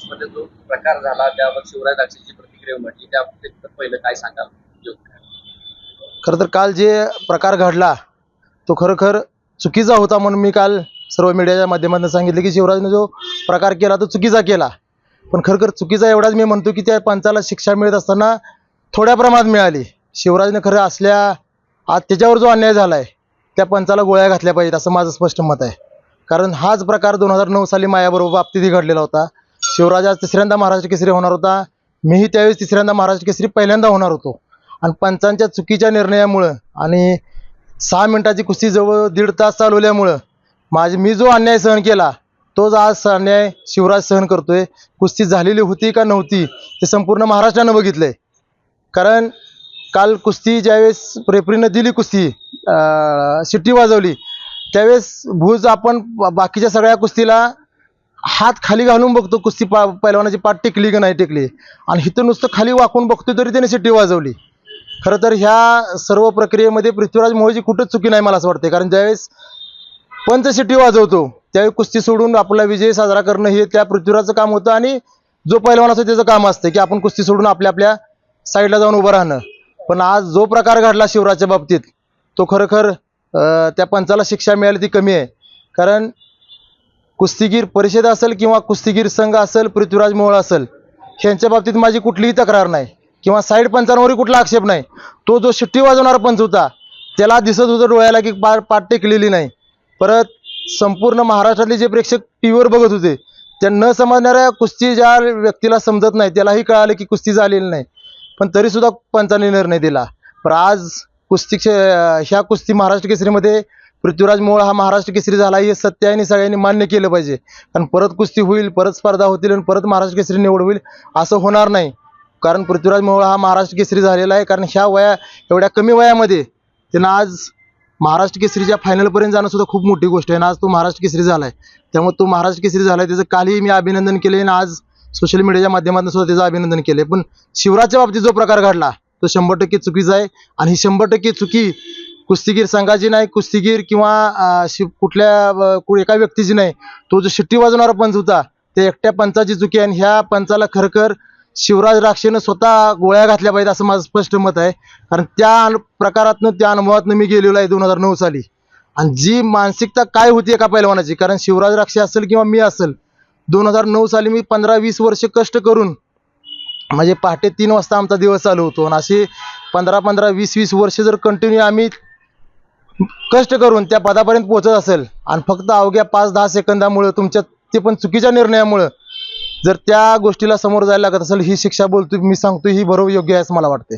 मध्ये जो प्रकार झाला त्यावर शिवराज राक्षसची प्रतिक्रिया म्हटली त्याबद्दल पहिलं काय सांगाल? खरं तर काल जे प्रकार घडला तो खरोखर चुकीचा होता म्हणून मी काल सर्व मीडियाच्या माध्यमातून सांगितलं की शिवराजने जो प्रकार केला तो चुकीचा केला. पण खरोखर चुकीचा एवढाच मी म्हणतो की त्या पंचाला शिक्षा मिळत असताना थोड्या प्रमाणात मिळाली. शिवराजने खरं असल्या आज त्याच्यावर जो अन्याय झाला आहे त्या पंचाला गोळ्या घातल्या पाहिजेत असं माझं स्पष्ट मत आहे. कारण हाच प्रकार 2009 साली माझ्याबरोबर बाबतीतही घडलेला होता. शिवराज आज तिसऱ्यांदा महाराष्ट्र केसरी होणार होता. मीही त्यावेळेस तिसऱ्यांदा महाराष्ट्र केसरी पहिल्यांदा होणार होतो. आणि पंचांच्या चुकीच्या निर्णयामुळं आणि 6 मिनिटाची कुस्ती जवळ 1.5 तास चालवल्यामुळं मी जो अन्याय सहन केला तोच आज अन्याय शिवराज सहन करतोय. कुस्ती झालेली होती का नव्हती हे संपूर्ण महाराष्ट्रानं बघितलंय. कारण काल कुस्ती ज्यावेळेस रेफरीनं दिली कुस्ती शिट्टी वाजवली त्यावेळेस भूज आपण बाकीच्या सगळ्या कुस्तीला हात खाली घालून बघतो कुस्ती पहिलवानाची पाठ टेकली की नाही टेकली आणि इथं नुसतं खाली वाकून बघतोय तरी त्याने शिट्टी वाजवली. खरं तर ह्या सर्व प्रक्रियेमध्ये पृथ्वीराज मोहोळची कुठंच चुकी नाही मला असं वाटते. कारण ज्यावेळेस पंच शिट्टी वाजवतो त्यावेळी कुस्ती सोडून आपला विजय साजरा करणं हे त्या पृथ्वीराजचं काम होतं आणि जो पहिलवान असतो त्याचं काम असतं की आपण कुस्ती सोडून आपल्या आपल्या साईडला जाऊन उभं राहणं. पण आज जो प्रकार घडला शिवराजच्या बाबतीत तो खरोखर त्या पंचाला शिक्षा मिळाली ती कमी आहे. कारण कुस्तीगीर परिषद असेल किंवा कुस्तीगीर संघ असेल पृथ्वीराज मोहोळ असेल ह्यांच्या बाबतीत माझी कुठलीही तक्रार नाही किंवा साईड पंचांवरही कुठला आक्षेप नाही. तो जो शिट्टी वाजवणारा पंच होता त्याला दिसत होतं डोळ्याला की पाठ टेकलेली नाही. परत संपूर्ण महाराष्ट्रातले जे प्रेक्षक टीव्हीवर बघत होते त्या न समजणाऱ्या कुस्ती ज्या व्यक्तीला समजत नाही त्यालाही कळालं की कुस्ती झालेली नाही पण तरीसुद्धा पंचांनी निर्णय दिला. पण आज ह्या कुस्ती महाराष्ट्र केसरीमध्ये पृथ्वीराज मोहोळ हा महाराष्ट्र केसरी झाला हे सत्य आहे आणि सगळ्यांनी मान्य केलं पाहिजे. कारण परत कुस्ती होईल, परत स्पर्धा होतील आणि परत महाराष्ट्र केसरी निवड होईल असं होणार नाही. कारण पृथ्वीराज मोहोळ हा महाराष्ट्र केसरी झालेला आहे. कारण ह्या एवढ्या कमी वयामध्ये त्यानं आज महाराष्ट्र केसरीच्या फायनलपर्यंत जाणं सुद्धा खूप मोठी गोष्ट आहे आणि आज तो महाराष्ट्र केसरी झाला आहे. त्यामुळे तो महाराष्ट्र केसरी झाला आहे त्याचं कालही मी अभिनंदन केले आणि आज सोशल मीडियाच्या माध्यमातून सुद्धा त्याचं अभिनंदन केले. पण शिवराजच्या बाबतीत जो प्रकार घडला तो 100% चुकीचा आहे आणि ही 100% चुकी कुस्तीगीर संघाची नाही, कुस्तीगीर किंवा कुठल्या एका व्यक्तीची नाही. तो जो शिट्टी वाजवणारा पंच होता त्या एकट्या पंचाची चुकी आहे आणि ह्या पंचाला खरखर शिवराज राक्षेनं स्वतः गोळ्या घातल्या पाहिजे असं माझं स्पष्ट मत आहे. कारण त्या प्रकारातनं त्या अनुभवातनं मी गेलेलो आहे 2009 साली आणि जी मानसिकता काय होती एका पैलवानाची. कारण शिवराज राक्षे असेल किंवा मी असेल 2009 साली मी 15-20 वर्ष कष्ट करून म्हणजे पहाटे 3 वाजता आमचा दिवस चालू होतो आणि असे 15-15, 20-20 वर्ष जर कंटिन्यू आम्ही कष्ट करून त्या पदापर्यंत पोहोचत असेल आणि फक्त अवघ्या 5-10 सेकंदामुळे तुमच्या ते पण चुकीच्या निर्णयामुळे जर त्या गोष्टीला समोर जायला लागत असेल ही शिक्षा बोलतो मी सांगतो ही बरोबर योग्य आहे असं मला वाटते.